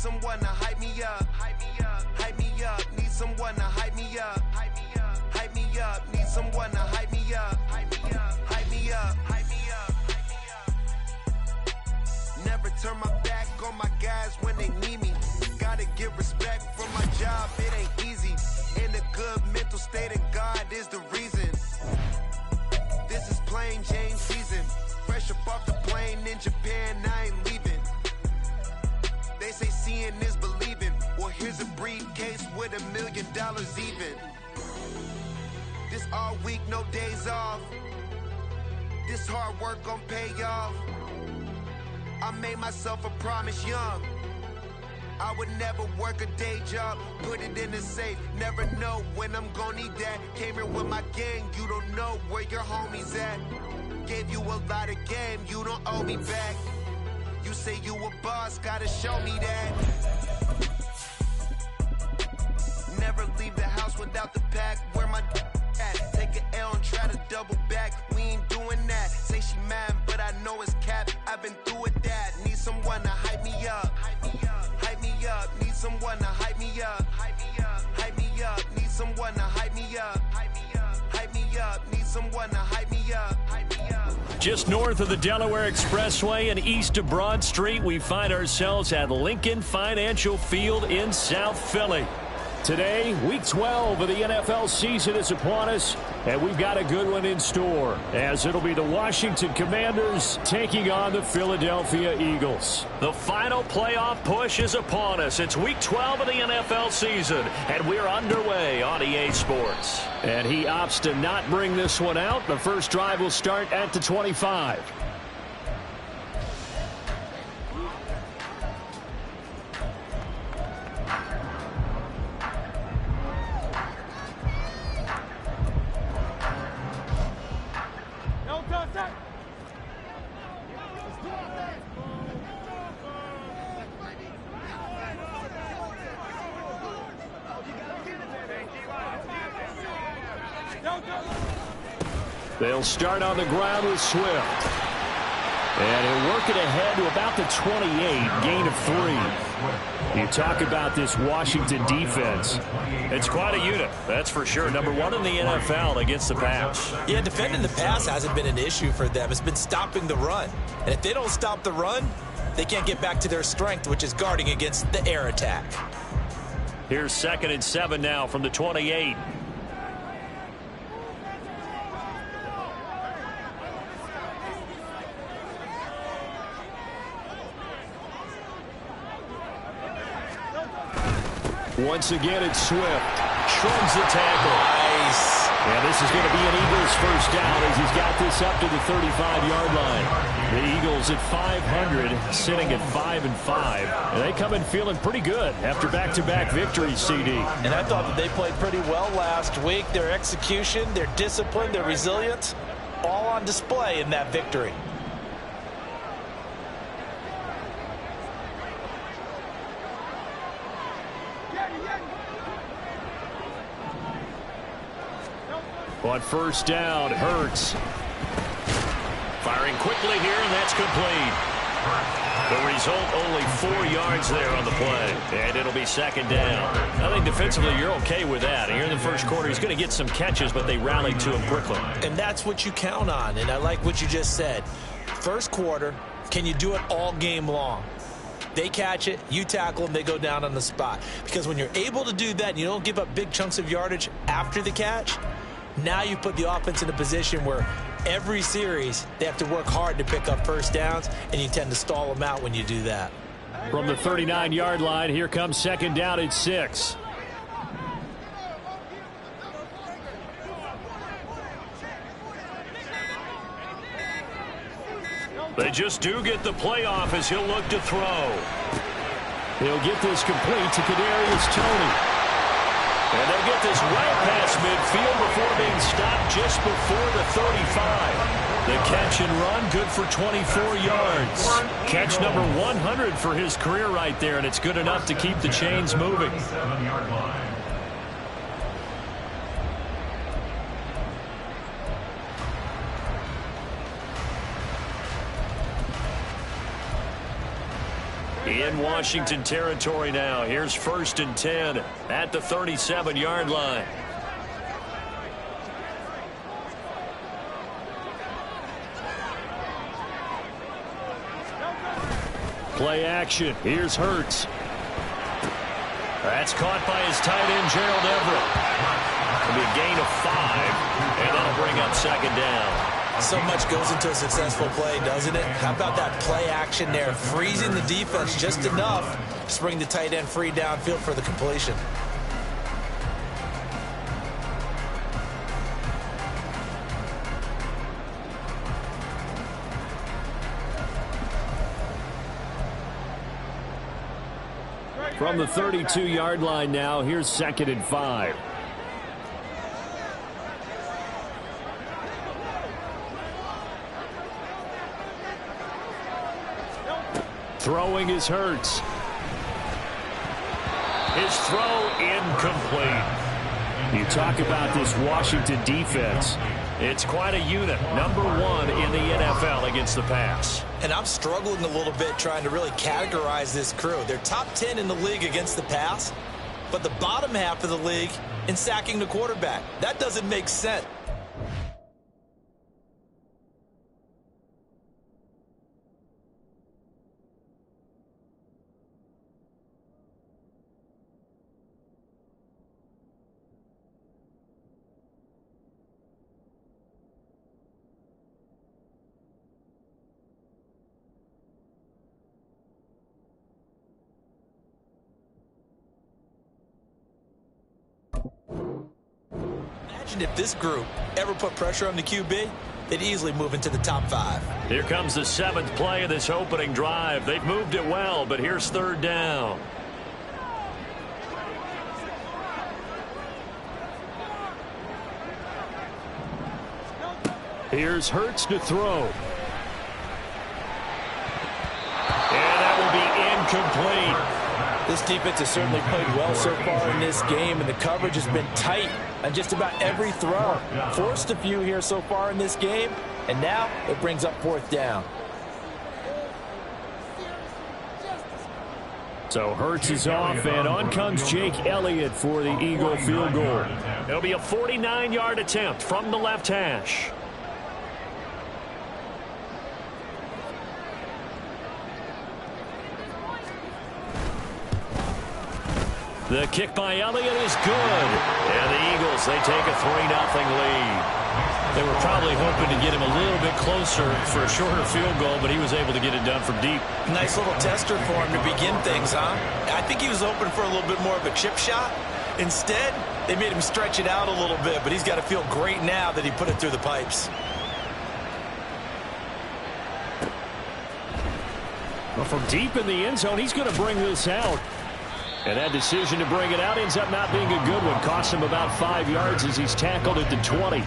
someone to hype me up. Hype me up. Hype me up. Need someone to hype me up. Hype me up. Hype me up. Need someone to hype me up. Hype me up. Hype me up. Hype me up. Hype me up. Never turn my back on my guys when they need me. Gotta give respect for my job. It ain't easy. In a good mental state, and God is the reason. This is plain Jane season. Fresh up off the plane in Japan, I ain't leaving. They say seeing is believing. Well, here's a briefcase with $1 million even. This all week, no days off. This hard work gon' pay off. I made myself a promise young. I would never work a day job, put it in the safe. Never know when I'm gon' need that. Came here with my gang, you don't know where your homies at. Gave you a lot of game, you don't owe me back. You say you a boss, gotta show me that. Never leave the house without the pack. Where my at? Take an L and try to double back. We ain't doing that. Say she mad, but I know it's cap. I've been through with that. Need someone to hype me up. Hype me up. Hype me up. Need someone to hype me up. Hype me up. Hype me up. Need someone to hype me up. Hype me up. Hype me up. Need someone to hype me up. Hype me up. Just north of the Delaware Expressway and east of Broad Street, we find ourselves at Lincoln Financial Field in South Philly. Today, Week 12 of the NFL season is upon us, and we've got a good one in store, as it'll be the Washington Commanders taking on the Philadelphia Eagles. The final playoff push is upon us. It's Week 12 of the NFL season, and we're underway on EA Sports. And he opts to not bring this one out. The first drive will start at the 25. They'll start on the ground with Swift. And he'll work it ahead to about the 28, gain of 3. You talk about this Washington defense. It's quite a unit, that's for sure. Number 1 in the NFL against the pass. Yeah, defending the pass hasn't been an issue for them. It's been stopping the run. And if they don't stop the run, they can't get back to their strength, which is guarding against the air attack. Here's 2nd and 7 now from the 28. Once again, it's Swift. Shrugs the tackle. Nice. And this is going to be an Eagles first down as he's got this up to the 35-yard line. The Eagles at 500, sitting at 5-5. And they come in feeling pretty good after back-to-back victories, CD. And I thought that they played pretty well last week. Their execution, their discipline, their resilience, all on display in that victory. On first down, Hurts. Firing quickly here, and that's complete. The result, only 4 yards there on the play, and it'll be 2nd down. I think defensively you're okay with that. Here in the first quarter, he's going to get some catches, but they rallied to him quickly. And that's what you count on, and I like what you just said. First quarter, can you do it all game long? They catch it, you tackle them, they go down on the spot. Because when you're able to do that and you don't give up big chunks of yardage after the catch, now you put the offense in a position where every series they have to work hard to pick up first downs, and you tend to stall them out when you do that. From the 39-yard line, here comes 2nd down at 6. They just do get the playoff as he'll look to throw. He'll get this complete to Kadarius Toney. And they'll get this right past midfield before being stopped just before the 35. The catch and run, good for 24 yards. Catch number 100 for his career right there, and it's good enough to keep the chains moving. In Washington territory now. Here's 1st and 10 at the 37-yard line. Play action. Here's Hurts. That's caught by his tight end, Gerald Everett. It'll be a gain of 5, and that'll bring up 2nd down. So much goes into a successful play, doesn't it? How about that play action there? Freezing the defense just enough to bring the tight end free downfield for the completion. From the 32-yard line now, here's 2nd and 5. Throwing is Hurts. His throw incomplete. You talk about this Washington defense. It's quite a unit. Number 1 in the NFL against the pass. And I'm struggling a little bit trying to really categorize this crew. They're top 10 in the league against the pass, but the bottom half of the league in sacking the quarterback. That doesn't make sense. Imagine if this group ever put pressure on the QB, they'd easily move into the top 5. Here comes the 7th play of this opening drive. They've moved it well, but here's 3rd down. Here's Hurts to throw. And that will be incomplete. This defense has certainly played well so far in this game, and the coverage has been tight on just about every throw. Forced a few here so far in this game, and now it brings up 4th down. So Hurts is off, and on comes Jake Elliott for the Eagle field goal. It'll be a 49-yard attempt from the left hash. The kick by Elliott is good. And the Eagles, they take a 3-0 lead. They were probably hoping to get him a little bit closer for a shorter field goal, but he was able to get it done from deep. Nice little tester for him to begin things, huh? I think he was hoping for a little bit more of a chip shot. Instead, they made him stretch it out a little bit, but he's got to feel great now that he put it through the pipes. Well, from deep in the end zone, he's going to bring this out. And that decision to bring it out ends up not being a good one. Costs him about 5 yards as he's tackled at the 20.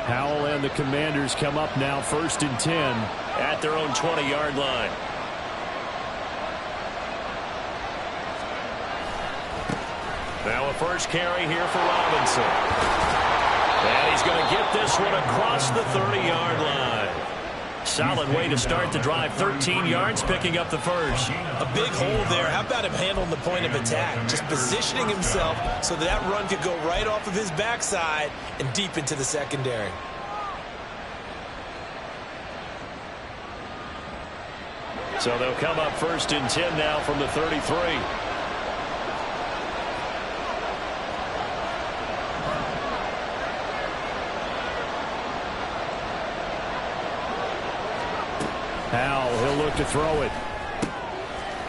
Howell and the Commanders come up now 1st and 10 at their own 20-yard line. Now a first carry here for Robinson. And he's going to get this one across the 30-yard line. Solid way to start the drive. 13 yards, picking up the first. A big hole there. How about him handling the point of attack? Just positioning himself so that run could go right off of his backside and deep into the secondary. So they'll come up 1st and 10 now from the 33. Howell, he'll look to throw it.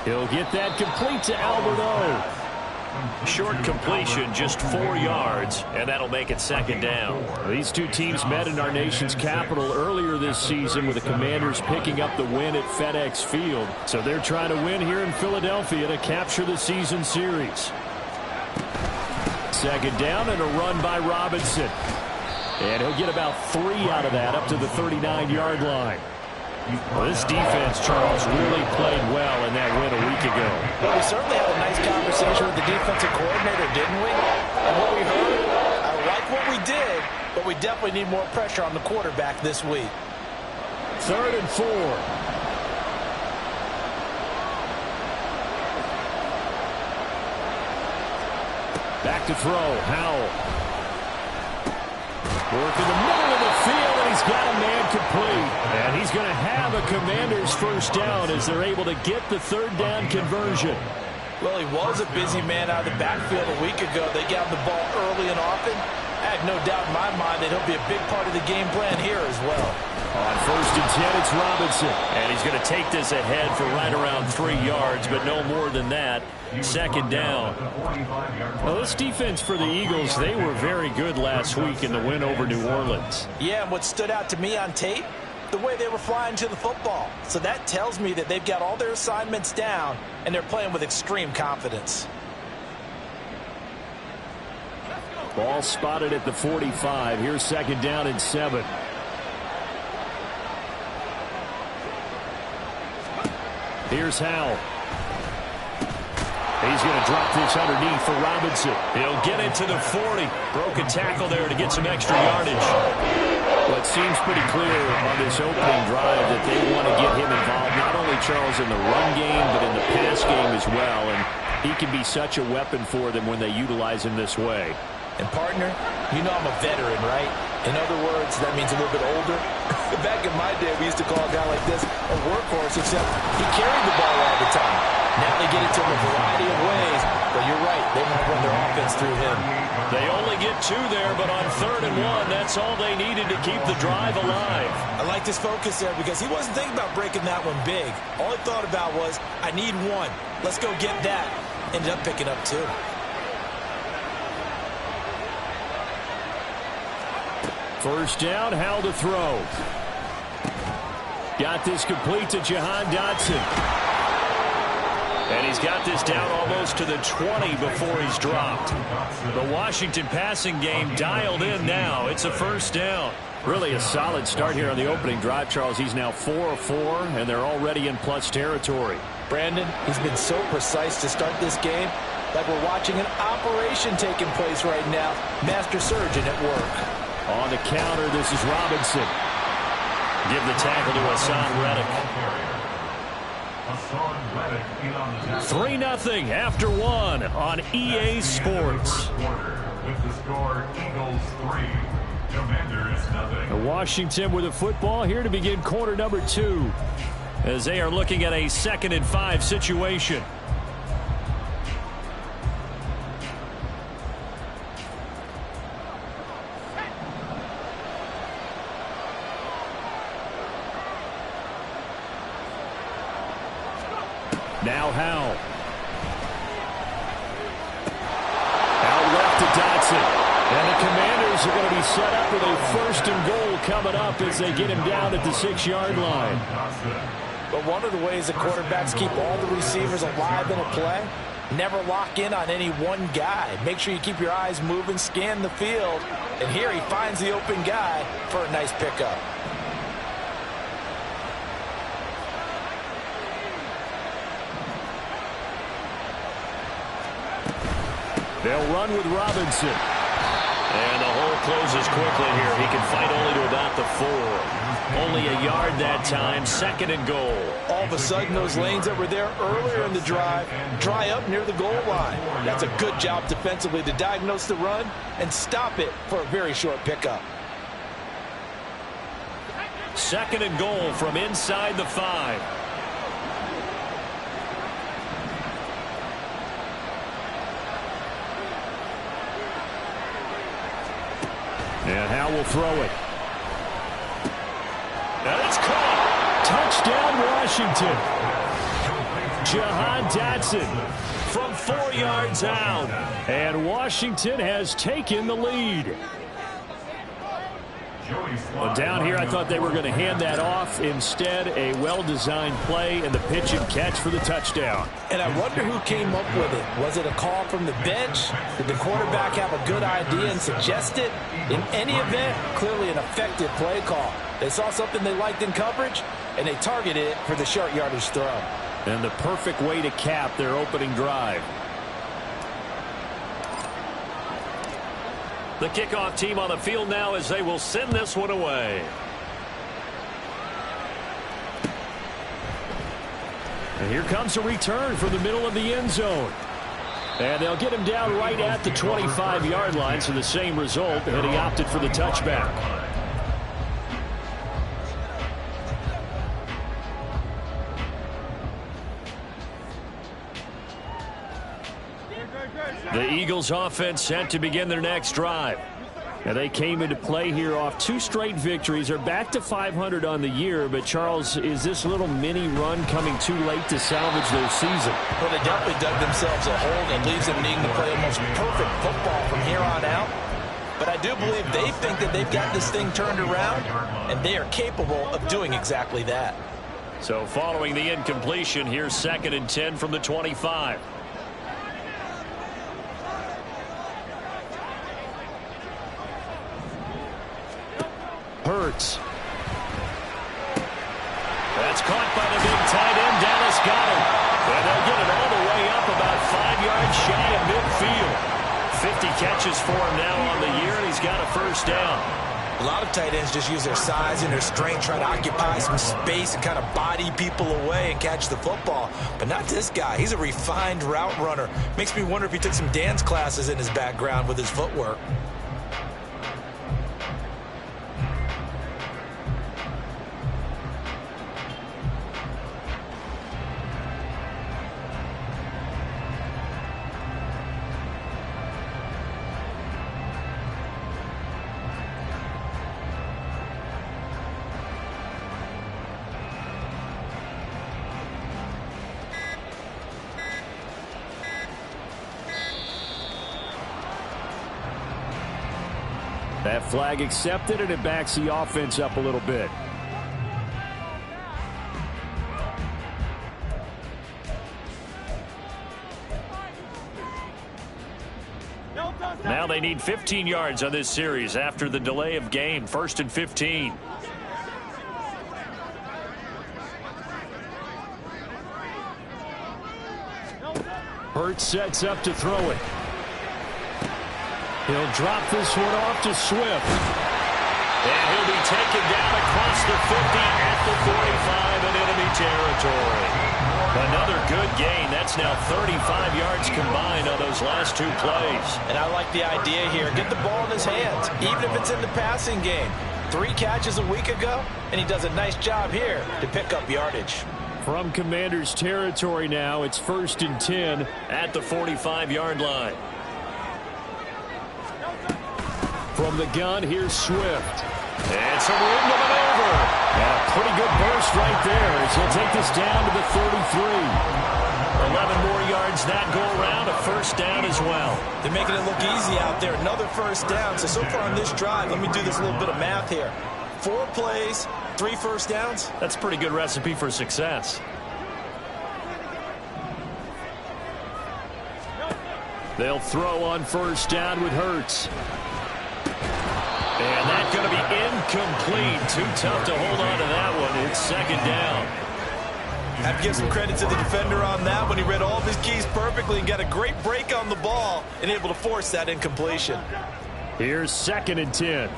He'll get that complete to Albert O. Short completion, just 4 yards, and that'll make it 2nd down. These two teams met in our nation's capital earlier this season with the Commanders picking up the win at FedEx Field. So they're trying to win here in Philadelphia to capture the season series. 2nd down and a run by Robinson. And he'll get about 3 out of that up to the 39-yard line. Well, this defense, Charles, really played well in that win a week ago. Well, we certainly had a nice conversation with the defensive coordinator, didn't we? And what we heard, I like what we did, but we definitely need more pressure on the quarterback this week. 3rd and 4. Back to throw. Howell. Work in the middle of the field, and he's got a man complete. And he's going to have a Commander's first down as they're able to get the 3rd down conversion. Well, he was a busy man out of the backfield a week ago. They got the ball early and often. I have no doubt in my mind that he'll be a big part of the game plan here as well. On 1st and 10, it's Robinson. And he's going to take this ahead for right around 3 yards, but no more than that. 2nd down. Well, this defense for the Eagles, they were very good last week in the win over New Orleans. Yeah, and what stood out to me on tape, the way they were flying to the football. So that tells me that they've got all their assignments down, and they're playing with extreme confidence. Ball spotted at the 45. Here's 2nd down and 7. Here's Howell. He's going to drop this underneath for Robinson. He'll get it to the 40. Broke a tackle there to get some extra yardage. Well, it seems pretty clear on this opening drive that they want to get him involved, not only, Charles, in the run game, but in the pass game as well. And he can be such a weapon for them when they utilize him this way. And, partner, you know I'm a veteran, right? In other words, that means a little bit older. Back in my day, we used to call a guy like this a workhorse, except he carried the ball all the time. Now they get it to him a variety of ways. But you're right, they want to run their offense through him. They only get 2 there, but on 3rd and 1, that's all they needed to keep the drive alive. I like this focus there because he wasn't thinking about breaking that one big. All he thought about was, I need 1. Let's go get that. Ended up picking up 2. First down, Howell to throw. Got this complete to Jahan Dotson. And he's got this down almost to the 20 before he's dropped. The Washington passing game dialed in now. It's a first down. Really a solid start here on the opening drive, Charles. He's now 4 of 4, and they're already in plus territory. Brandon, he's been so precise to start this game. Like we're watching an operation taking place right now. Master surgeon at work. On the counter, this is Robinson. Give the tackle to Hassan Reddick. 3-0 after 1 on EA Sports. With the score, Eagles 3, Commanders 0. Washington with the football here to begin quarter number 2 as they are looking at a 2nd and 5 situation. Now Howell. Out left to Dotson. And the Commanders are going to be set up with a 1st and goal coming up as they get him down at the 6-yard line. But one of the ways the quarterbacks keep all the receivers alive in a play, never lock in on any one guy. Make sure you keep your eyes moving, scan the field. And here he finds the open guy for a nice pickup. They'll run with Robinson. And the hole closes quickly here. He can fight only to about the 4. Only a yard that time, 2nd and goal. All of a sudden, those lanes that were there earlier in the drive dry up near the goal line. That's a good job defensively to diagnose the run and stop it for a very short pickup. 2nd and goal from inside the 5. And Howell will throw it. And it's caught. Touchdown, Washington. Jahan Dotson from 4 yards out. And Washington has taken the lead. Well, down here, I thought they were going to hand that off. Instead, a well-designed play and the pitch and catch for the touchdown. And I wonder who came up with it. Was it a call from the bench? Did the quarterback have a good idea and suggest it? In any event, clearly an effective play call. They saw something they liked in coverage, and they targeted it for the short yardage throw. And the perfect way to cap their opening drive. The kickoff team on the field now as they will send this one away. And here comes a return from the middle of the end zone. And they'll get him down right at the 25-yard line, so the same result, and he opted for the touchback. The Eagles offense set to begin their next drive. And they came into play here off 2 straight victories. They're back to 500 on the year. But, Charles, is this little mini run coming too late to salvage their season? Well, they definitely dug themselves a hole that leaves them needing to play almost perfect football from here on out. But I do believe they think that they've got this thing turned around, and they are capable of doing exactly that. So following the incompletion, here's 2nd and 10 from the 25. Hurts. That's caught by the big tight end. Dallas got him. And they'll get it all the way up about 5 yards shy of midfield. 50 catches for him now on the year, and he's got a first down. A lot of tight ends just use their size and their strength, try to occupy some space and kind of body people away and catch the football. But not this guy. He's a refined route runner. Makes me wonder if he took some dance classes in his background with his footwork. That flag accepted, and it backs the offense up a little bit. Now they need 15 yards on this series after the delay of game. 1st and 15. Hurts sets up to throw it. He'll drop this one off to Swift. And he'll be taken down across the 50 at the 45 in enemy territory. Another good gain. That's now 35 yards combined on those last 2 plays. And I like the idea here. Get the ball in his hands, even if it's in the passing game. 3 catches a week ago, and he does a nice job here to pick up yardage. From Commanders territory now, it's 1st and 10 at the 45-yard line. From the gun, here's Swift. And some room to maneuver. And a pretty good burst right there as he'll take this down to the 33. 11 more yards that go around, a first down as well. They're making it look easy out there. Another first down. So far on this drive, let me do this little bit of math here. 4 plays, 3 first downs. That's a pretty good recipe for success. They'll throw on first down with Hurts. And that's going to be incomplete. Too tough to hold on to that one. It's 2nd down. I have to give some credit to the defender on that one. He read all of his keys perfectly and got a great break on the ball and able to force that incompletion. Here's 2nd and 10.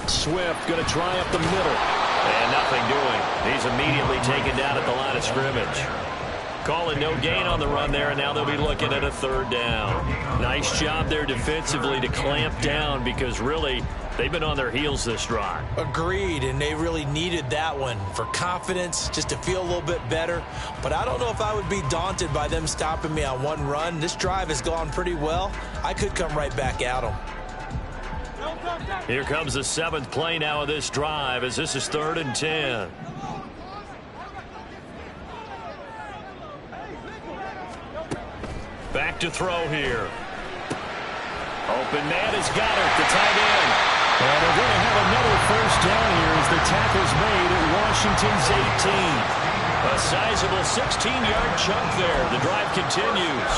Swift going to try up the middle. And nothing doing. He's immediately taken down at the line of scrimmage. Calling no gain on the run there, and now they'll be looking at a 3rd down. Nice job there defensively to clamp down because really they've been on their heels this drive. Agreed, and they really needed that one for confidence, just to feel a little bit better. But I don't know if I would be daunted by them stopping me on one run. This drive has gone pretty well. I could come right back at them. Here comes the 7th play now of this drive as this is 3rd and 10. Back to throw here. Open man has got it, the tight end. And they're going to have another first down here as the tackle's made at Washington's 18. A sizable 16-yard chunk there. The drive continues.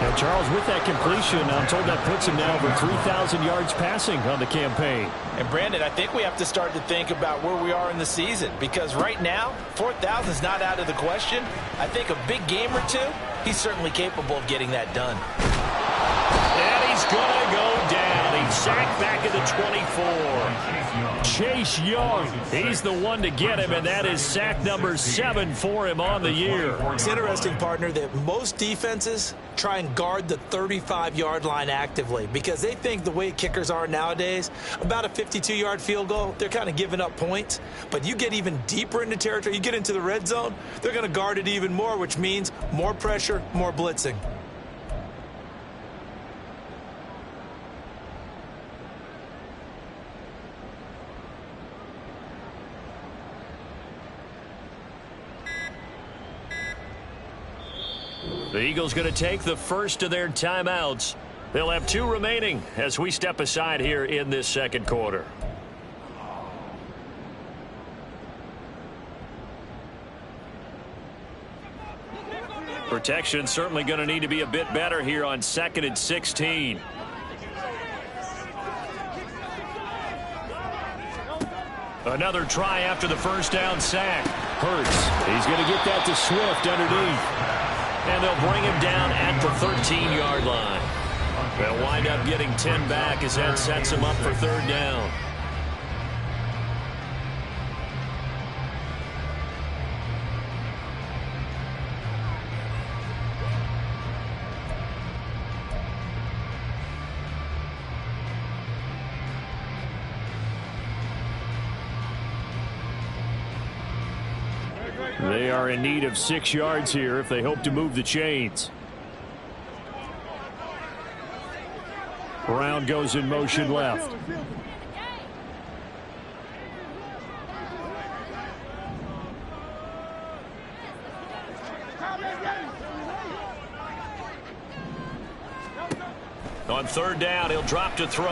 And Charles, with that completion, I'm told that puts him now over 3,000 yards passing on the campaign. And Brandon, I think we have to start to think about where we are in the season, because right now, 4,000 is not out of the question. I think a big game or two, he's certainly capable of getting that done. And he's going to go down. He's sacked back at the 24. Chase Young, he's the one to get him, and that is sack number 7 for him on the year. It's interesting, partner, that most defenses try and guard the 35-yard line actively because they think the way kickers are nowadays, about a 52-yard field goal, they're kind of giving up points. But you get even deeper into territory, you get into the red zone, they're going to guard it even more, which means more pressure, more blitzing. The Eagles going to take the first of their timeouts. They'll have 2 remaining as we step aside here in this second quarter. Protection certainly going to need to be a bit better here on 2nd and 16. Another try after the first down sack. Hurts. He's going to get that to Swift underneath. And they'll bring him down at the 13-yard line. They'll wind up getting 10 back as that sets him up for 3rd down. They are in need of 6 yards here if they hope to move the chains. Brown goes in motion left. On 3rd down, he'll drop to throw.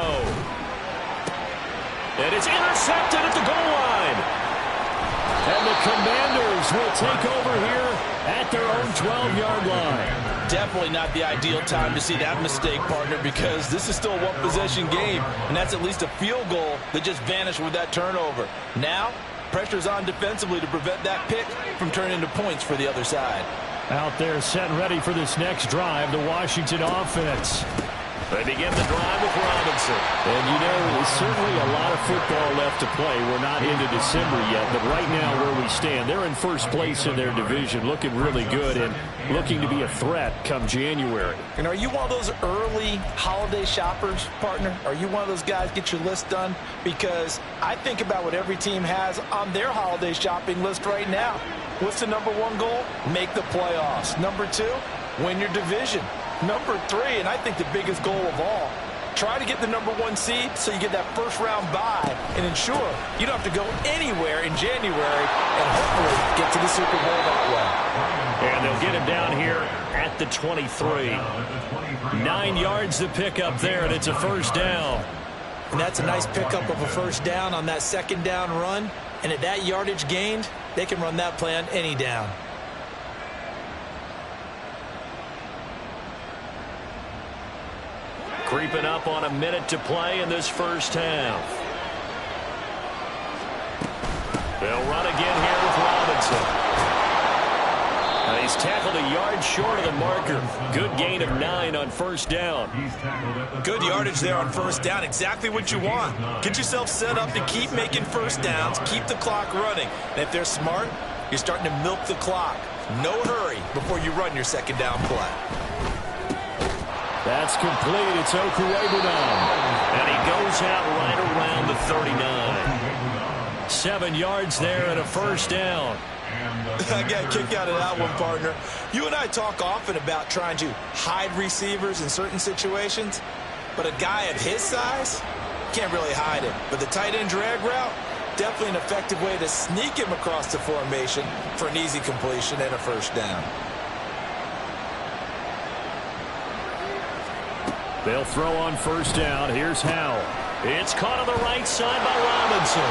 And it's intercepted at the goal line. And the Commanders will take over here at their own 12-yard line. Definitely not the ideal time to see that mistake, partner, because this is still a one-possession game, and that's at least a field goal that just vanished with that turnover. Now, pressure's on defensively to prevent that pick from turning into points for the other side. Out there set ready for this next drive, the Washington offense. They begin the drive with Robinson. And, you know, there's certainly a lot of football left to play. We're not into December yet, but right now where we stand, they're in first place in their division, looking really good and looking to be a threat come January. And are you one of those early holiday shoppers, partner? Are you one of those guys get your list done? Because I think about what every team has on their holiday shopping list right now. What's the number 1 goal? Make the playoffs. Number 2, win your division. Number 3, and I think the biggest goal of all, try to get the number 1 seed so you get that first-round bye and ensure you don't have to go anywhere in January and hopefully get to the Super Bowl that way. And they'll get him down here at the 23. 9 yards to pick up there, and it's a first down. And that's a nice pickup of a first down on that 2nd down run. And at that yardage gained, they can run that play on any down. Creeping up on a minute to play in this first half. They'll run again here with Robinson. He's tackled a yard short of the marker. Good gain of 9 on first down. Good yardage there on first down. Exactly what you want. Get yourself set up to keep making first downs, keep the clock running. And if they're smart, you're starting to milk the clock. No hurry before you run your 2nd down play. That's complete. It's Okuwebunam. And he goes out right around the 39. 7 yards there and a first down. I got a kick out of that one, partner. You and I talk often about trying to hide receivers in certain situations, but a guy of his size can't really hide him. But the tight end drag route, definitely an effective way to sneak him across the formation for an easy completion and a first down. They'll throw on first down. Here's Howell. It's caught on the right side by Robinson.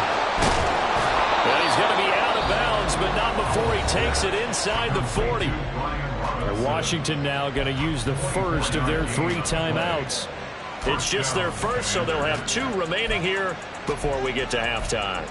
And he's going to be out of bounds, but not before he takes it inside the 40. And Washington now going to use the first of their 3 timeouts. It's just their first, so they'll have 2 remaining here before we get to halftime.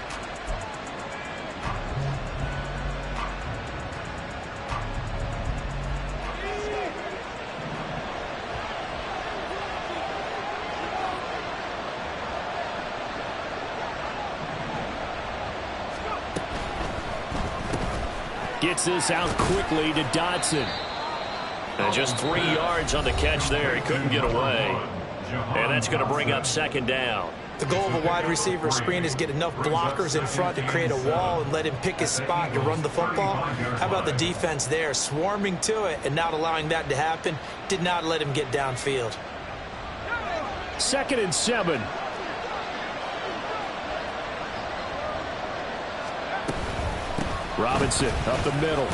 Gets this out quickly to Dotson. And just 3 yards on the catch there. He couldn't get away. And that's going to bring up second down. The goal of a wide receiver screen is get enough blockers in front to create a wall and let him pick his spot to run the football. How about the defense there, swarming to it and not allowing that to happen? Did not let him get downfield. 2nd and 7. Robinson up the middle.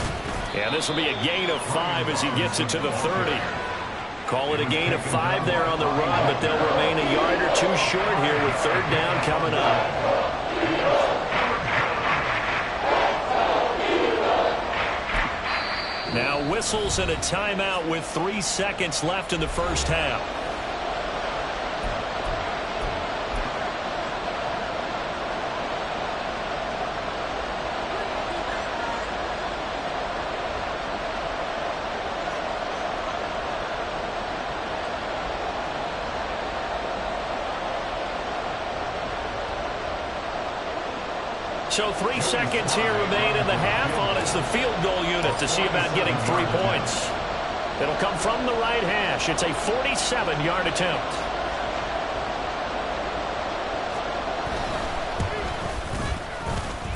And this will be a gain of 5 as he gets it to the 30. Call it a gain of 5 there on the run, but they'll remain a yard or 2 short here with 3rd down coming up. Now whistles and a timeout with 3 seconds left in the first half. So 3 seconds here remain in the half on as the field goal unit to see about getting 3 points. It'll come from the right hash. It's a 47-yard attempt.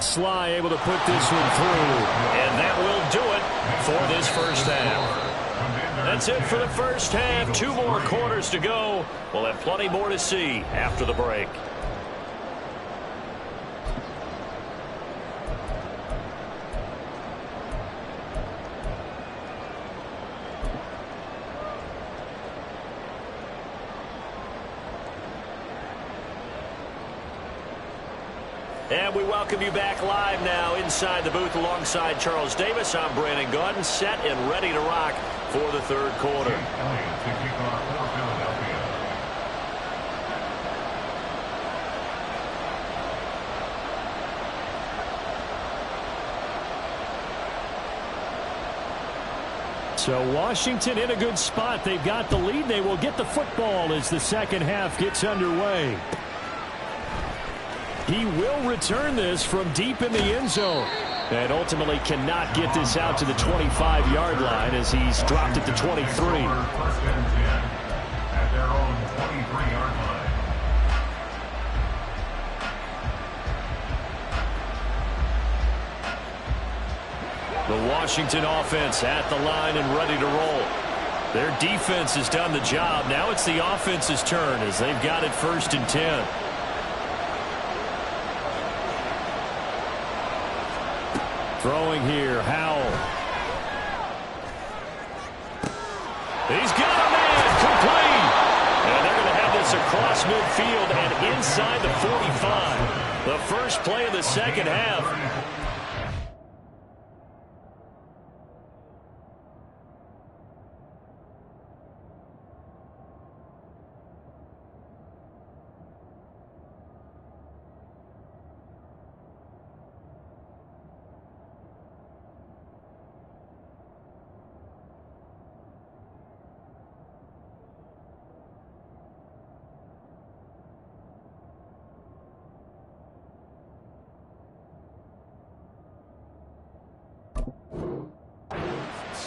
Sly able to put this one through. And that will do it for this first half. That's it for the first half. 2 more quarters to go. We'll have plenty more to see after the break. And we welcome you back live now inside the booth alongside Charles Davis. I'm Brandon Gaudin, set and ready to rock for the 3rd quarter. So Washington in a good spot. They've got the lead. They will get the football as the second half gets underway. He will return this from deep in the end zone. And ultimately cannot get this out to the 25-yard line as he's dropped it to 23. First and 10 at their own 23-yard line. The Washington offense at the line and ready to roll. Their defense has done the job. Now it's the offense's turn as they've got it 1st and 10. Throwing here, Howell. He's got a man, complete. And they're going to have this across midfield and inside the 45. The first play of the second half.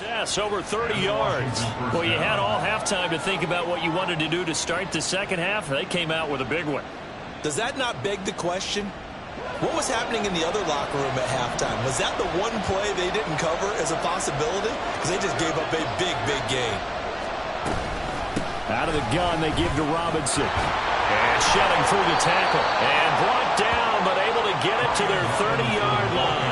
Yes, over 30 yards. Well, you had all halftime to think about what you wanted to do to start the second half. They came out with a big one. Does that not beg the question? What was happening in the other locker room at halftime? Was that the one play they didn't cover as a possibility? Because they just gave up a big, big gain. Out of the gun, they give to Robinson. And shelling through the tackle. And brought down, but able to get it to their 30-yard line.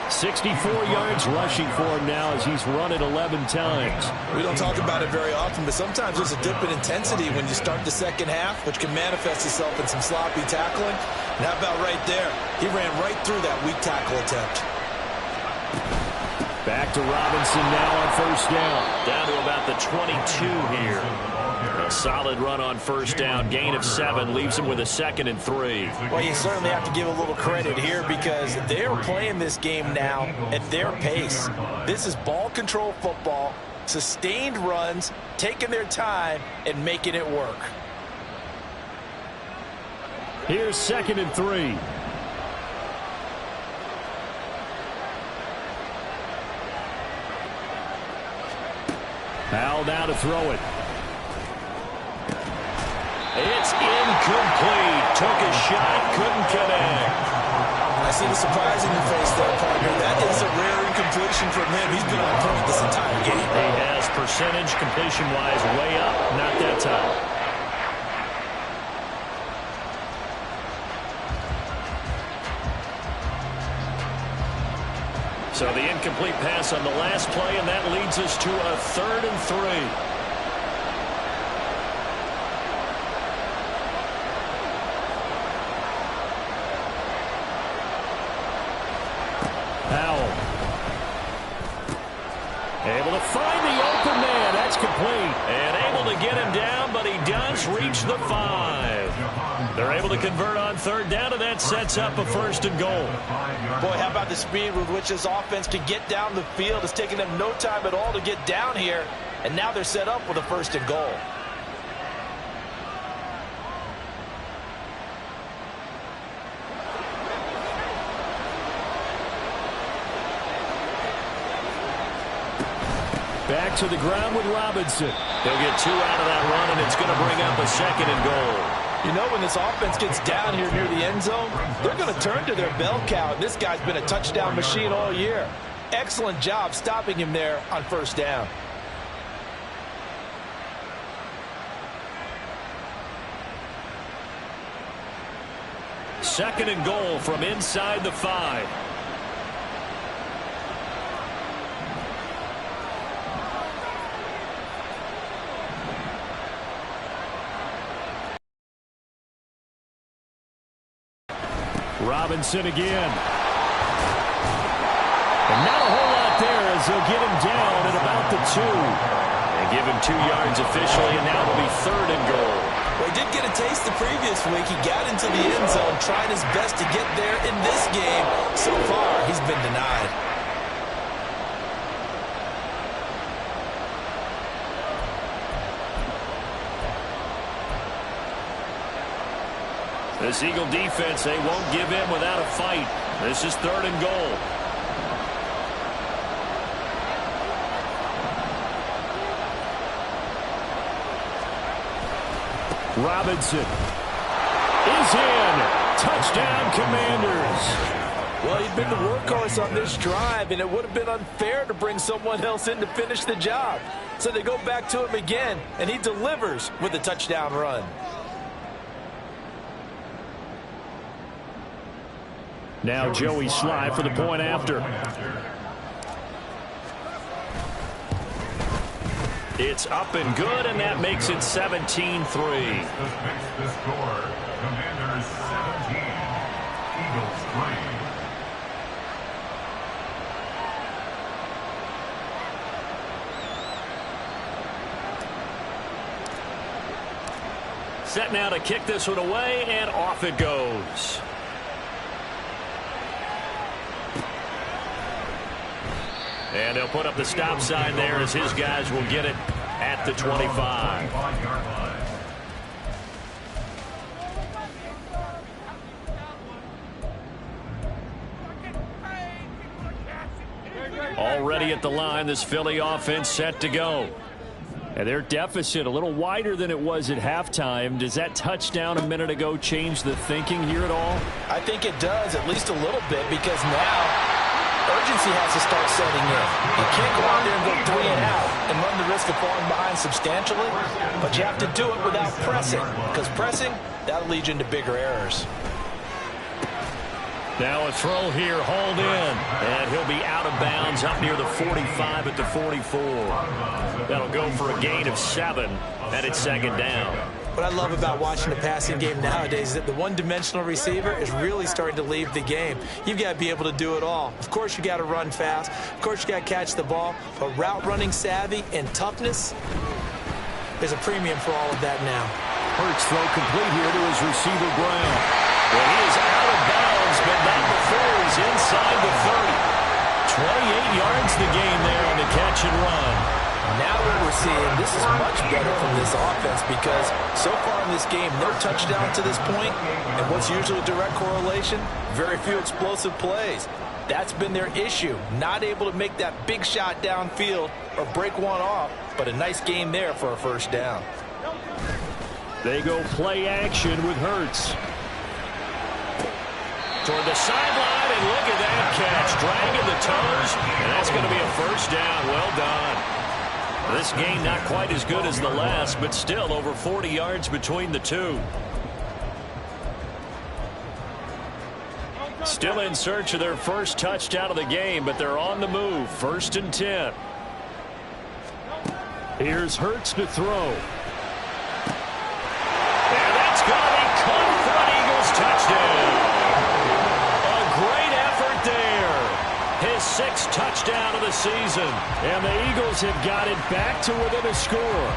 64 yards rushing for him now as he's run it 11 times. We don't talk about it very often, but sometimes there's a dip in intensity when you start the second half, which can manifest itself in some sloppy tackling. And how about right there? He ran right through that weak tackle attempt. Back to Robinson now on first down. Down to about the 22 here. A solid run on first down. Gain of 7 leaves him with a 2nd and 3. Well, you certainly have to give a little credit here because they're playing this game now at their pace. This is ball control football, sustained runs, taking their time, and making it work. Here's 2nd and 3. Powell now to throw it. It's incomplete. Took a shot, couldn't connect. I see the surprise in your face there, partner. That is a rare incompletion from him. He's been on point this entire game. He has percentage completion-wise way up. Not that time. So the incomplete pass on the last play, and that leads us to a 3rd and 3. Powell. Able to find the open man. That's complete. And able to get him down, but he does reach the 5. They're able to convert on 3rd down, and that sets up a 1st and goal. Boy, how about the speed with which this offense can get down the field? It's taking them no time at all to get down here. And now they're set up with a 1st and goal. Back to the ground with Robinson. They'll get 2 out of that run, and it's going to bring up a 2nd and goal. You know, when this offense gets down here near the end zone, they're going to turn to their bell cow. This guy's been a touchdown machine all year. Excellent job stopping him there on 1st down. Second and goal from inside the 5. Robinson again. And not a whole lot there as they'll get him down at about the 2. They give him 2 yards officially, and now it'll be 3rd and goal. Well, he did get a taste the previous week. He got into the end zone, trying his best to get there in this game. So far, he's been denied. This Eagle defense, they won't give in without a fight. This is 3rd and goal. Robinson is in. Touchdown, Commanders. Well, he'd been the workhorse on this drive, and it would have been unfair to bring someone else in to finish the job. So they go back to him again, and he delivers with a touchdown run. Now Joey Sly for the point after. It's up and good, and that makes it 17-3. This makes the score Commanders 17, Eagles 3. Set now to kick this one away, and off it goes. And they'll put up the stop sign there as his guys will get it at the 25. Already at the line, this Philly offense set to go. And their deficit a little wider than it was at halftime. Does that touchdown a minute ago change the thinking here at all? I think it does, at least a little bit, because now urgency has to start setting in. You can't go out there and go 3 and out and run the risk of falling behind substantially, but you have to do it without pressing, because pressing, that'll lead you into bigger errors. Now a throw here, hauled in, and he'll be out of bounds up near the 45 at the 44. That'll go for a gain of 7, and it's 2nd down. What I love about watching the passing game nowadays is that the one-dimensional receiver is really starting to leave the game. You've got to be able to do it all. Of course, you got to run fast. Of course, you got to catch the ball. But route running savvy and toughness, there's a premium for all of that now. Hurts throw complete here to his receiver, Brown. Well, he is out of bounds, but not before he's inside the 30. 28 yards the game there on the catch and run. Now what we're seeing, this is much better from this offense because so far in this game, no touchdown to this point, and what's usually a direct correlation, very few explosive plays. That's been their issue, not able to make that big shot downfield or break one off, but a nice game there for a first down. They go play action with Hurts. Toward the sideline, and look at that catch, dragging the toes, and that's going to be a first down. Well done. This game not quite as good as the last, but still over 40 yards between the two. Still in search of their first touchdown of the game, but they're on the move. 1st and 10. Here's Hurts to throw. And that's going to be caught for an Eagles touchdown. A great effort there. His 6th touchdown of the season. And the Eagles have got it back to within a score.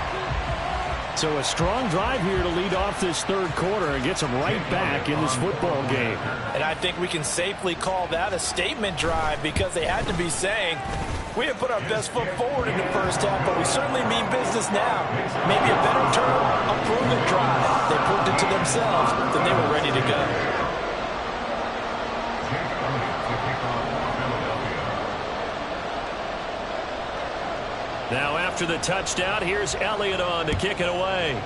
So a strong drive here to lead off this 3rd quarter and gets them right back in this football game. And I think we can safely call that a statement drive because they had to be saying, we have put our best foot forward in the first half, but we certainly mean business now. Maybe a better term, a prove-it drive. They proved it to themselves that they were ready to go. Now after the touchdown, here's Elliott on to kick it away.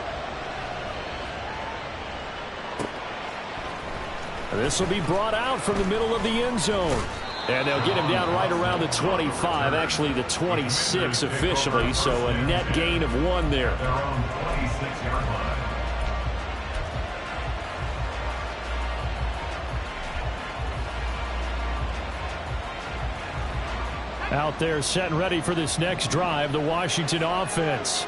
This will be brought out from the middle of the end zone. And they'll get him down right around the 25, actually the 26 officially, so a net gain of 1 there. Their own 26-yard line. Out there set and ready for this next drive, the Washington offense.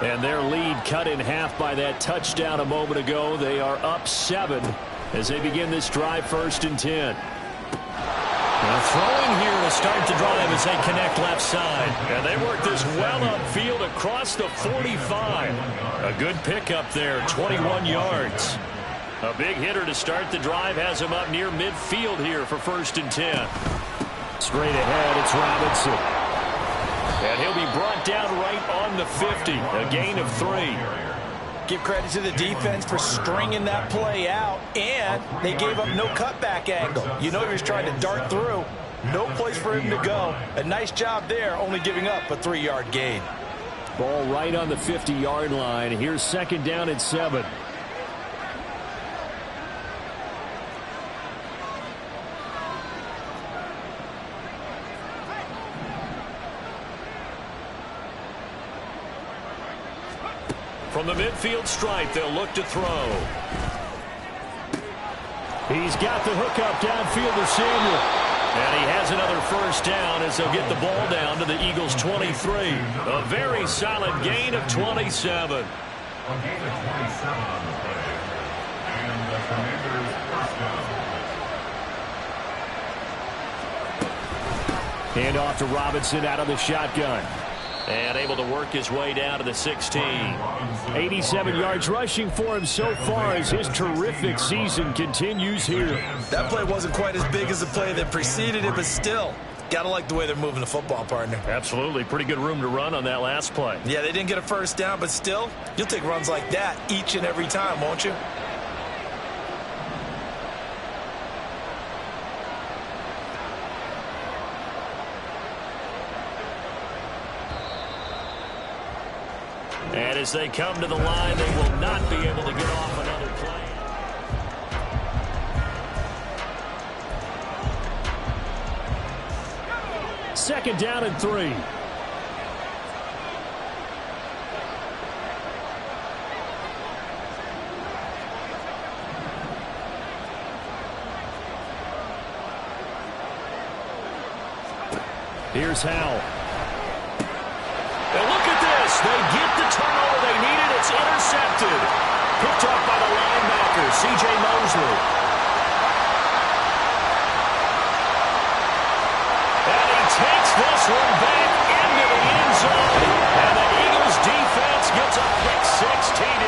And their lead cut in half by that touchdown a moment ago. They are up 7 as they begin this drive. 1st and 10. Now throwing here to start the drive as they connect left side. And they work this well upfield across the 45. A good pickup there, 21 yards. A big hitter to start the drive has him up near midfield here for 1st and 10. Straight ahead, it's Robinson. And he'll be brought down right on the 50. A gain of 3. Give credit to the defense for stringing that play out, and they gave up no cutback angle. You know he was trying to dart through. No place for him to go. A nice job there, only giving up a 3-yard gain. Ball right on the 50-yard line. Here's 2nd down and 7. From the midfield stripe, they'll look to throw. He's got the hookup downfield to Samuel. And he has another first down as they'll get the ball down to the Eagles' 23. A very solid gain of 27. A gain of 27 on the play. And the Commanders' first down. Hand off to Robinson out of the shotgun. And able to work his way down to the 16. 87 yards rushing for him so far as his terrific season continues here. That play wasn't quite as big as the play that preceded it, but still, gotta like the way they're moving the football, partner. Absolutely. Pretty good room to run on that last play. Yeah, they didn't get a first down, but still, you'll take runs like that each and every time, won't you? And as they come to the line, they will not be able to get off another play. Second down and 3. Here's Howell. And look at this. They get the turnover they needed. It's intercepted. Picked up by the linebacker, C.J. Mosley. And he takes this one back into the end zone. And the Eagles defense gets a pick-6 TD.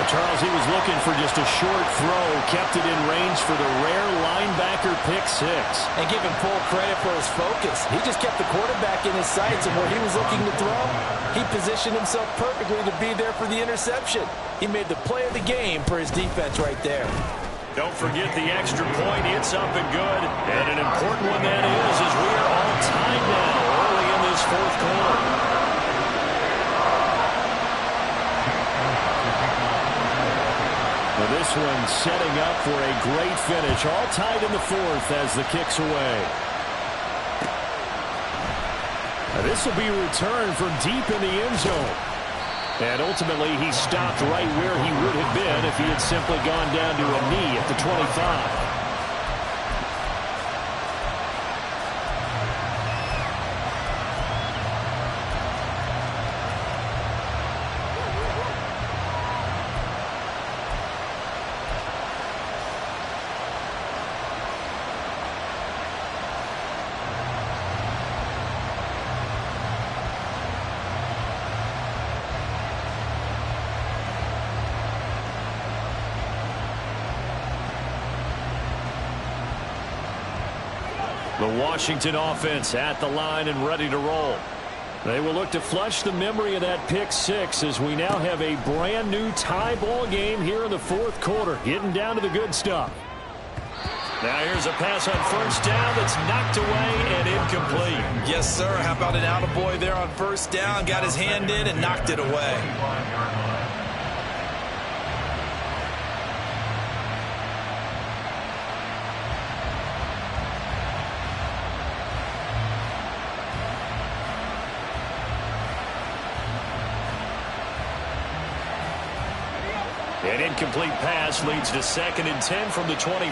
Charles, he was looking for just a short throw, kept it in range for the rare linebacker pick-6. And give him full credit for his focus. He just kept the quarterback in his sights, and where he was looking to throw, he positioned himself perfectly to be there for the interception. He made the play of the game for his defense right there. Don't forget the extra point. It's up and good. And an important one that is, as we are all tied now early in this fourth quarter. Well, this one setting up for a great finish. All tied in the fourth as the kick's away. Now, this will be returned from deep in the end zone. And ultimately, he stopped right where he would have been if he had simply gone down to a knee at the 25. The Washington offense at the line and ready to roll. They will look to flush the memory of that pick-6 as we now have a brand new tie ball game here in the fourth quarter. Getting down to the good stuff. Now here's a pass on first down that's knocked away and incomplete. Yes, sir. How about an attaboy there on first down? Got his hand in and knocked it away. An incomplete pass leads to 2nd and 10 from the 25.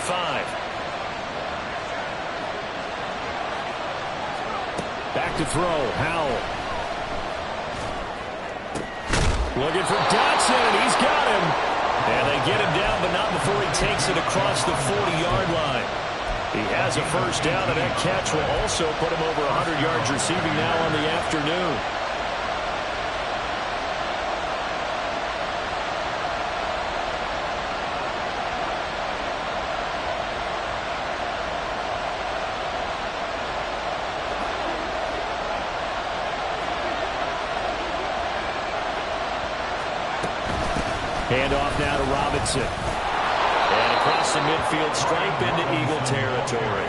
Back to throw, Howell. Looking for Dotson, and he's got him. And they get him down, but not before he takes it across the 40-yard line. He has a first down, and that catch will also put him over 100 yards receiving now on the afternoon. Handoff now to Robinson. And across the midfield stripe into Eagle territory.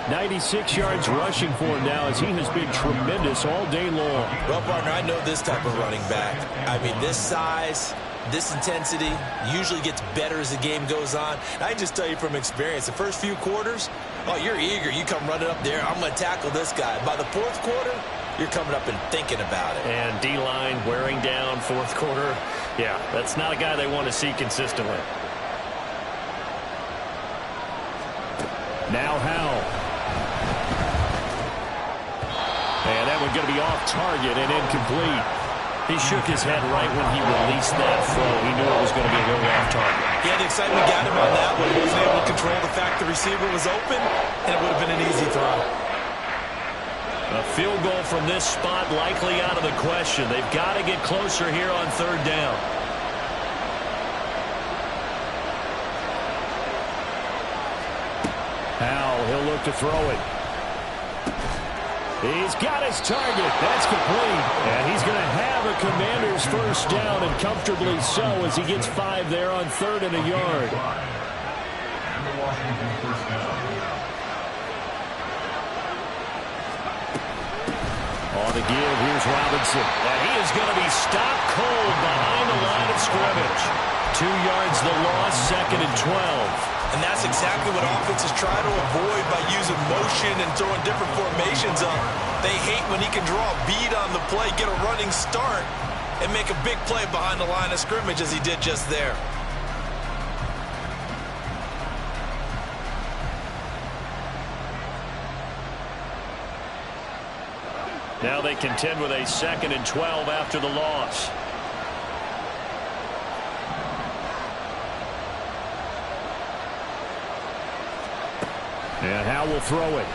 96 yards rushing for him now as he has been tremendous all day long. Well, partner, I know this type of running back. I mean, this size, this intensity usually gets better as the game goes on. And I can just tell you from experience, the first few quarters, oh, you're eager. You come running up there, I'm going to tackle this guy. By the fourth quarter, you're coming up and thinking about it. And D-line wearing down fourth quarter. Yeah, that's not a guy they want to see consistently. Now Howell. And that one going to be off target and incomplete. He shook his head right when he released that throw. He knew it was going to be a little off target. Yeah, the excitement got him on that one. He wasn't able to control the fact the receiver was open, and it would have been an easy throw. A field goal from this spot likely out of the question. They've got to get closer here on third down. Howell, he'll look to throw it. He's got his target. That's complete. And he's going to have a Commander's first down, and comfortably so as he gets 5 there on 3rd and a yard. And the Washington first down. On the give, here's Robinson. And he is going to be stopped cold behind the line of scrimmage. 2 yards the loss, 2nd and 12. And that's exactly what offenses try to avoid by using motion and throwing different formations up. They hate when he can draw a bead on the play, get a running start, and make a big play behind the line of scrimmage as he did just there. Now they contend with a 2nd and 12 after the loss. And Howe will throw it.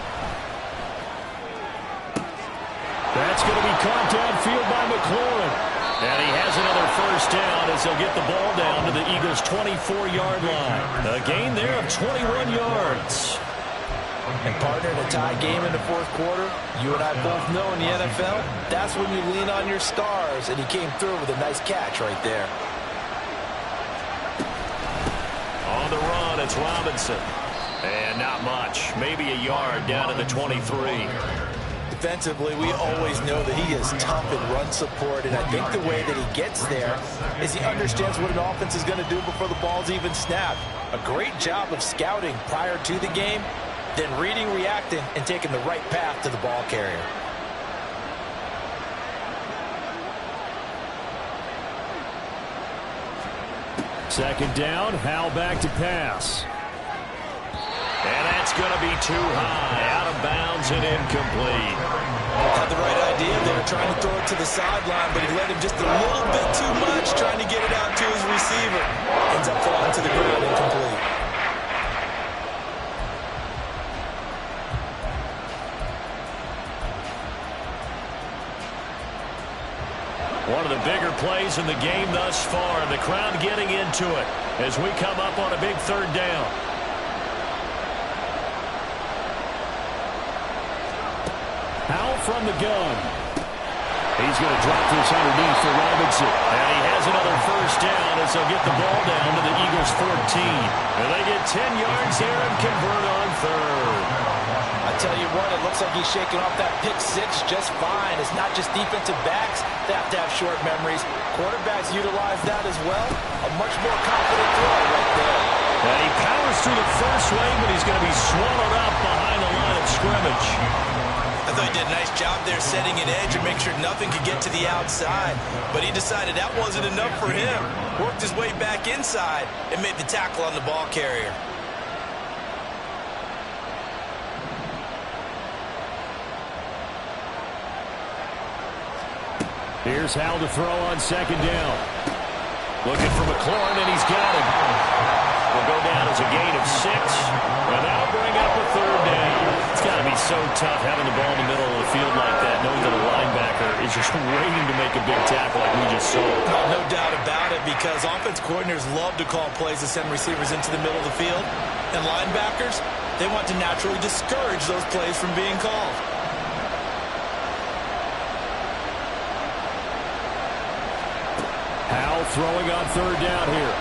That's going to be caught downfield by McLaurin. And he has another first down as they'll get the ball down to the Eagles' 24-yard line. A gain there of 21 yards. And partner, in a tie game in the fourth quarter, you and I both know in the NFL, that's when you lean on your stars, and he came through with a nice catch right there. On the run, it's Robinson. And not much. Maybe a yard down to the 23. Defensively, we always know that he is tough in run support, and I think the way that he gets there is he understands what an offense is going to do before the ball's even snapped. A great job of scouting prior to the game, then reading, reacting, and taking the right path to the ball carrier. Second down, Howe back to pass. And that's going to be too high, out of bounds and incomplete. Had the right idea there, trying to throw it to the sideline, but he let him just a little bit too much, trying to get it out to his receiver. Ends up falling to the ground incomplete. One of the bigger plays in the game thus far. The crowd getting into it as we come up on a big third down. Howe from the gun. He's going to drop this underneath for Robinson. And he has another first down as they'll get the ball down to the Eagles' 14. And they get 10 yards there and convert on third. I tell you what, it looks like he's shaking off that pick six just fine. It's not just defensive backs that have to have short memories. Quarterbacks utilize that as well. A much more confident throw right there. And he powers through the first wave, but he's going to be swallowed up behind the line of scrimmage. I thought he did a nice job there setting an edge and make sure nothing could get to the outside. But he decided that wasn't enough for him. Worked his way back inside and made the tackle on the ball carrier. Here's Howe to throw on second down. Looking for McLaurin, and he's got him. Will go down as a gain of 6, and that'll bring up a third down. It's got to be so tough having the ball in the middle of the field like that, knowing that a linebacker is just waiting to make a big tackle like we just saw. No doubt about it, because offense coordinators love to call plays to send receivers into the middle of the field. And linebackers, they want to naturally discourage those plays from being called. Howe throwing on third down here.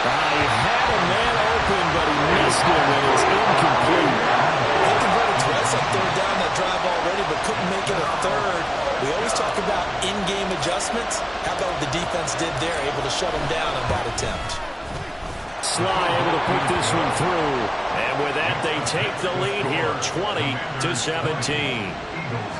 He had a man open, but he missed him, and it's incomplete. They converted twice on third down that drive already, but couldn't make it a third. We always talk about in-game adjustments. How about what the defense did there, able to shut them down on that attempt. Sly able to put this one through. And with that, they take the lead here, 20-17.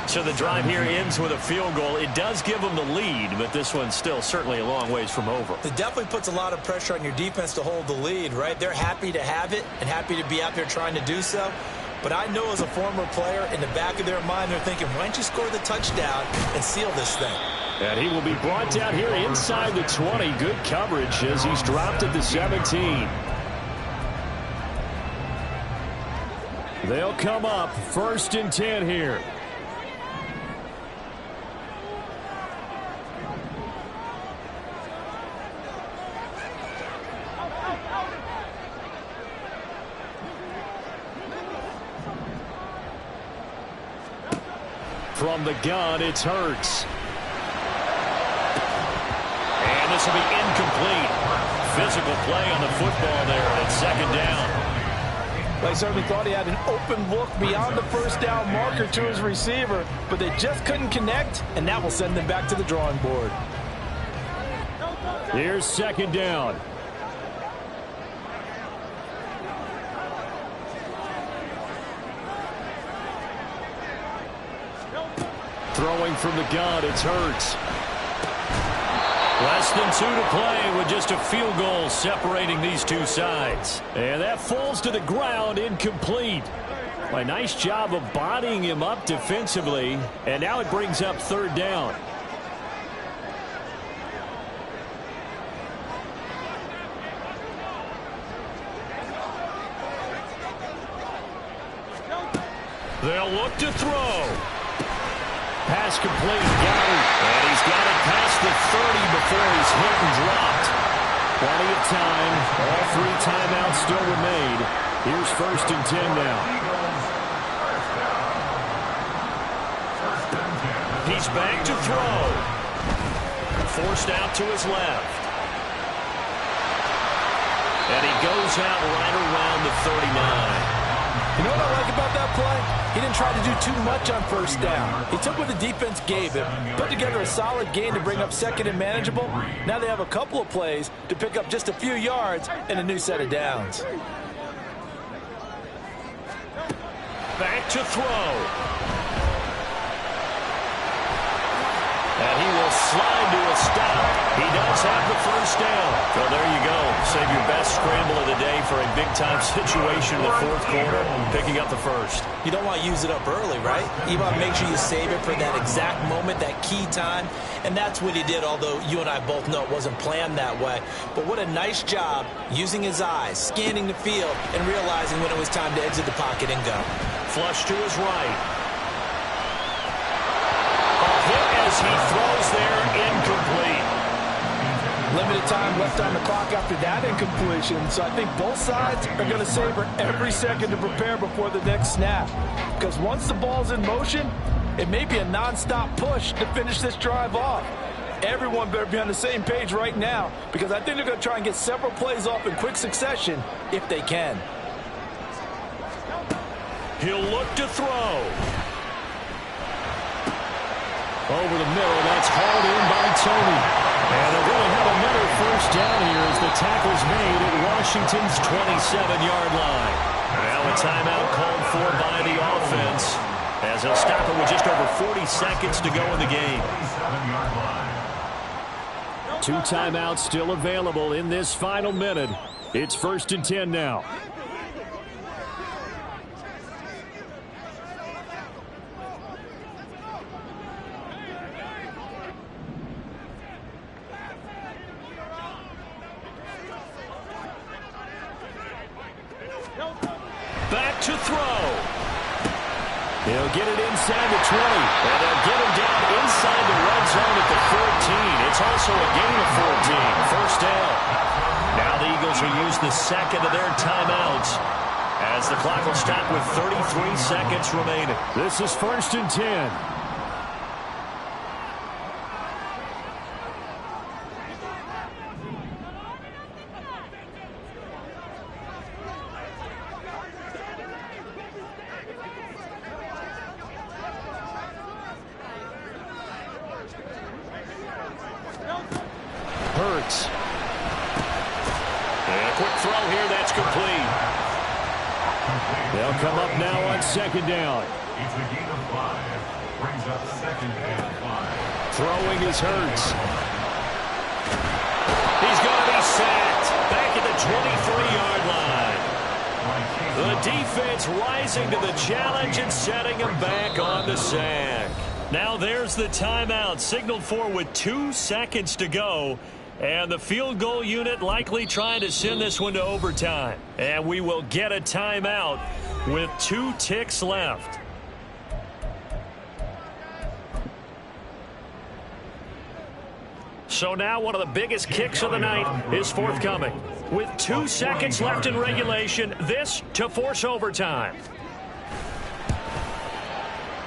So the drive here ends with a field goal. It does give them the lead, but this one's still certainly a long ways from over. It definitely puts a lot of pressure on your defense to hold the lead, right? They're happy to have it and happy to be out there trying to do so. But I know as a former player, in the back of their mind, they're thinking, why don't you score the touchdown and seal this thing? And he will be brought down here inside the 20. Good coverage as he's dropped at the 17. They'll come up 1st and 10 here. From the gun, it's Hurts. And this will be incomplete. Physical play on the football there, and it's second down. They certainly thought he had an open look beyond the first down marker to his receiver, but they just couldn't connect, and that will send them back to the drawing board. Here's second down. Throwing from the gun, it's Hurts. Less than 2 to play with just a field goal separating these two sides. And that falls to the ground, incomplete. A nice job of bodying him up defensively. And now it brings up third down. They'll look to throw. Pass complete. Got it. And he's got it past the 30 before he's hit and dropped. Plenty of time. All 3 timeouts still remain. Here's 1st and 10 now. He's back to throw. Forced out to his left. And he goes out right around the 39. You know what I like about that play? He didn't try to do too much on 1st down. He took what the defense gave him, put together a solid gain to bring up 2nd and manageable. Now they have a couple of plays to pick up just a few yards and a new set of downs. Back to throw. And he will slide to a stop. He does have the 1st down. So there you go. Save your best scramble of the day for a big-time situation in the 4th quarter, picking up the 1st. You don't want to use it up early, right? You want to make sure you save it for that exact moment, that key time. And that's what he did, although you and I both know it wasn't planned that way. But what a nice job using his eyes, scanning the field, and realizing when it was time to exit the pocket and go. Flush to his right. As he throws there, incomplete. Limited time left on the clock after that incompletion, so I think both sides are going to savor every second to prepare before the next snap. Because once the ball's in motion, it may be a non-stop push to finish this drive off. Everyone better be on the same page right now, because I think they're going to try and get several plays off in quick succession if they can. He'll look to throw. Over the middle, that's hauled in by Tony. And they're going to have another 1st down here as the tackle's made at Washington's 27-yard line. Now a timeout called for by the offense as they'll stop it with just over 40 seconds to go in the game. 2 timeouts still available in this final minute. It's 1st and 10 now. Back to throw. He'll get it inside the 20. And they'll get him down inside the red zone at the 14. It's also a gain of 14. 1st down. Now the Eagles will use the 2nd of their timeouts as the clock will stop with 33 seconds remaining. This is 1st and 10. They'll come up now on 2nd down. It's a gain of 5. Brings up 2nd and 5. Throwing is Hurts. He's going to be sacked back at the 23-yard line. The defense rising to the challenge and setting him back on the sack. Now there's the timeout signaled for with 2 seconds to go. And the field goal unit likely trying to send this one to overtime. And we will get a timeout with 2 ticks left. So now one of the biggest kicks of the night is forthcoming. With 2 seconds left in regulation, this to force overtime.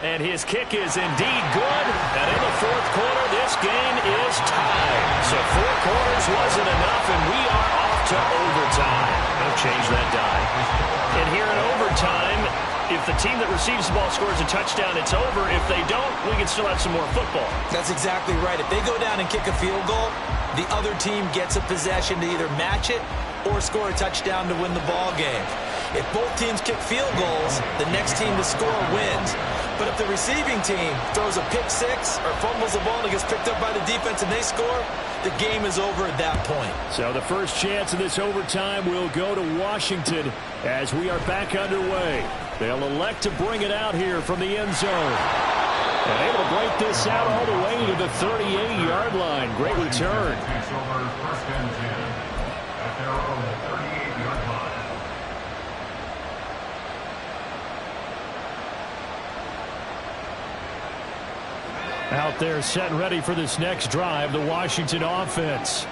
And his kick is indeed good. And in the 4th quarter, this game is tied. So 4 quarters wasn't enough, and we are off to overtime. They'll change that die. And here in overtime, if the team that receives the ball scores a touchdown, it's over. If they don't, we can still have some more football. That's exactly right. If they go down and kick a field goal, the other team gets a possession to either match it or score a touchdown to win the ball game. If both teams kick field goals, the next team to score wins. But if the receiving team throws a pick 6 or fumbles the ball and it gets picked up by the defense and they score, the game is over at that point. So the first chance of this overtime will go to Washington as we are back underway. They'll elect to bring it out here from the end zone. And able to break this out all the way to the 38-yard line. Great return. Takes over 1st and 10 at their own 38-yard line. Out there set and ready for this next drive, the Washington offense.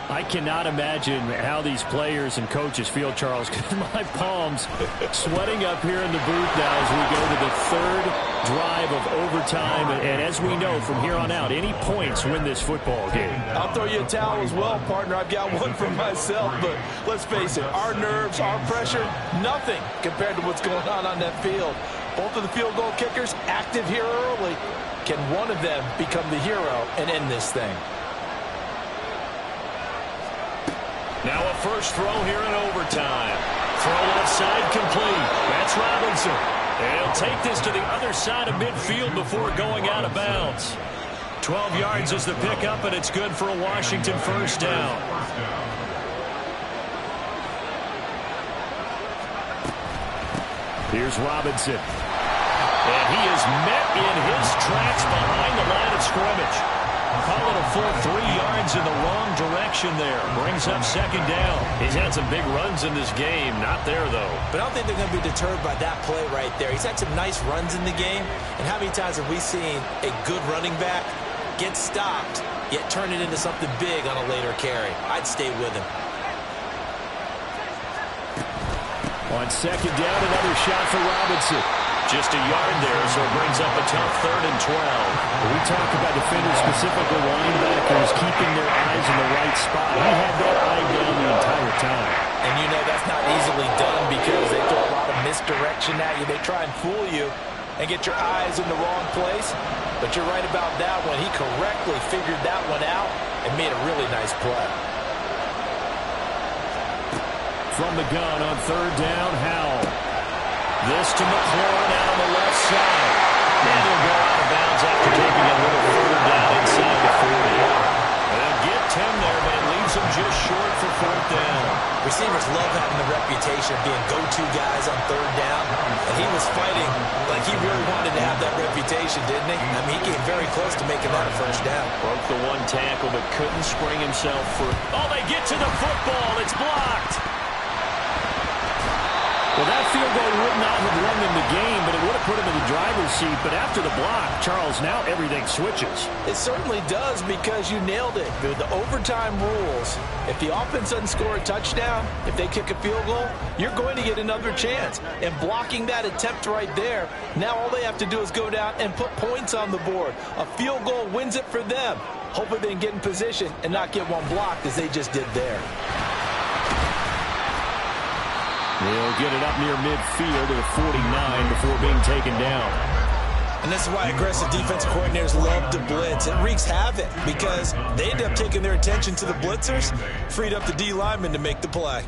I cannot imagine how these players and coaches feel, Charles, because my palms sweating up here in the booth now as we go to the third drive of overtime. And as we know from here on out, any points win this football game. I'll throw you a towel as well, partner. I've got one for myself, but let's face it, our nerves, our pressure, nothing compared to what's going on that field. Both of the field goal kickers active here early. Can one of them become the hero and end this thing? Now a first throw here in overtime. Throw left side complete. That's Robinson. And he'll take this to the other side of midfield before going out of bounds. 12 yards is the pickup, and it's good for a Washington first down. Here's Robinson. And he is met in his tracks behind the line of scrimmage. Call it a full 3 yards in the wrong direction there. Brings up second down. He's had some big runs in this game. Not there, though. But I don't think they're going to be deterred by that play right there. He's had some nice runs in the game. And how many times have we seen a good running back get stopped, yet turn it into something big on a later carry? I'd stay with him. On second down, another shot for Robinson. Just a yard there, so it brings up a tough 3rd and 12. We talk about defenders, specifically linebackers, keeping their eyes in the right spot. He had that eye down the entire time. And you know that's not easily done because they throw a lot of misdirection at you. They try and fool you and get your eyes in the wrong place. But you're right about that one. He correctly figured that one out and made a really nice play. From the gun on 3rd down, Howell. This to McLaurin out on the left side. And he'll go out of bounds after taking a little further down inside the 40. They'll get 10 there, but it leaves him just short for 4th down. Receivers love having the reputation of being go-to guys on 3rd down. And he was fighting like he really wanted to have that reputation, didn't he? I mean, he came very close to making that a first down. Broke the one tackle, but couldn't spring himself for... Oh, they get to the football. It's blocked. Well, that field goal would not have won them the game, but it would have put him in the driver's seat. But after the block, Charles, now everything switches. It certainly does because you nailed it. The overtime rules, if the offense doesn't score a touchdown, if they kick a field goal, you're going to get another chance. And blocking that attempt right there, now all they have to do is go down and put points on the board. A field goal wins it for them. Hopefully they can get in position and not get one blocked as they just did there. They'll get it up near midfield to the 49 before being taken down. And this is why aggressive defensive coordinators love to blitz. It wreaks havoc because they end up taking their attention to the blitzers, freed up the D lineman to make the play.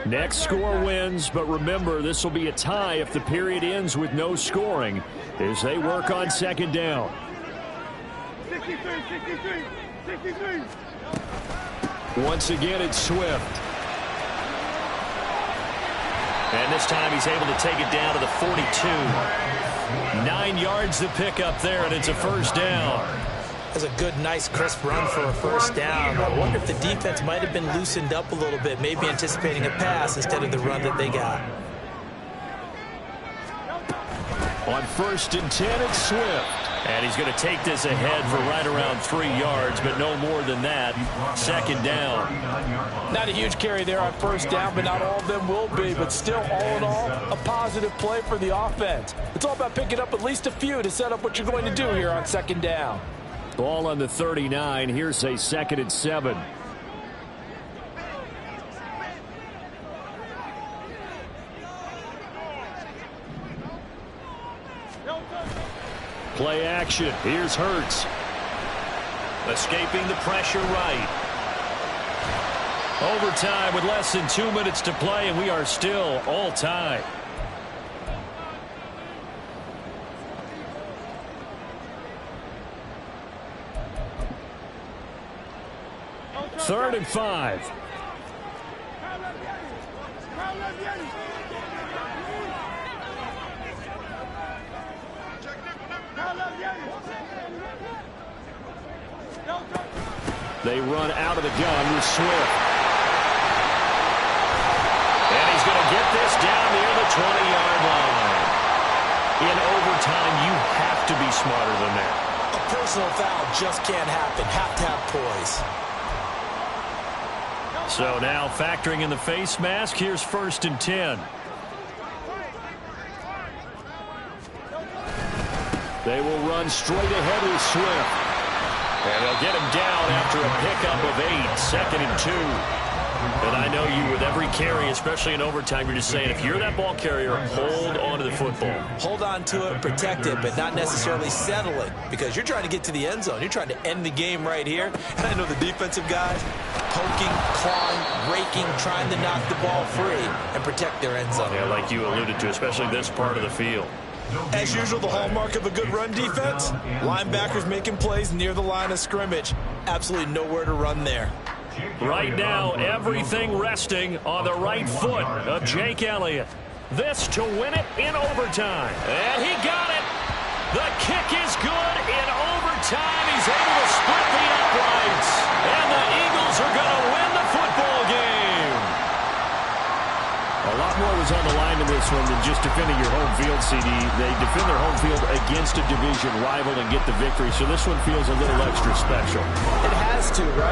Next score wins, but remember, this will be a tie if the period ends with no scoring as they work on second down. 63. Once again, it's Swift. And this time he's able to take it down to the 42. 9 yards to pick up there, and it's a first down. That's a good, nice, crisp run for a first down. I wonder if the defense might have been loosened up a little bit, maybe anticipating a pass instead of the run that they got. On 1st and 10, it's Swift. And he's going to take this ahead for right around 3 yards, but no more than that. Second down. Not a huge carry there on first down, but not all of them will be. But still, all in all, a positive play for the offense. It's all about picking up at least a few to set up what you're going to do here on second down. Ball on the 39. Here's a 2nd and 7. Play action. Here's Hurts. Escaping the pressure right. Overtime with less than 2 minutes to play, and we are still all tied. Third and 5. They run out of the gun with Swift. And he's going to get this down near the 20-yard line. In overtime, you have to be smarter than that. A personal foul just can't happen. Have to have poise. So now factoring in the face mask, here's 1st and 10. They will run straight ahead with Swift. And they'll get him down after a pickup of 8, 2nd and 2. And I know you, with every carry, especially in overtime, you're just saying, if you're that ball carrier, hold on to the football. Hold on to it, protect it, but not necessarily settle it, because you're trying to get to the end zone. You're trying to end the game right here. And I know the defensive guys poking, clawing, raking, trying to knock the ball free and protect their end zone. Yeah, like you alluded to, especially this part of the field. As usual, the hallmark of a good run defense, linebackers making plays near the line of scrimmage. Absolutely nowhere to run there. Right now, everything resting on the right foot of Jake Elliott. This to win it in overtime. And he got it. The kick is good in overtime. He's able to split the uprights. And the Eagles are going to win the football game. A lot more was on the line in this one than just defending your home field, CD. They defend their home field against a division rival and get the victory. So this one feels a little extra special. It has to, right?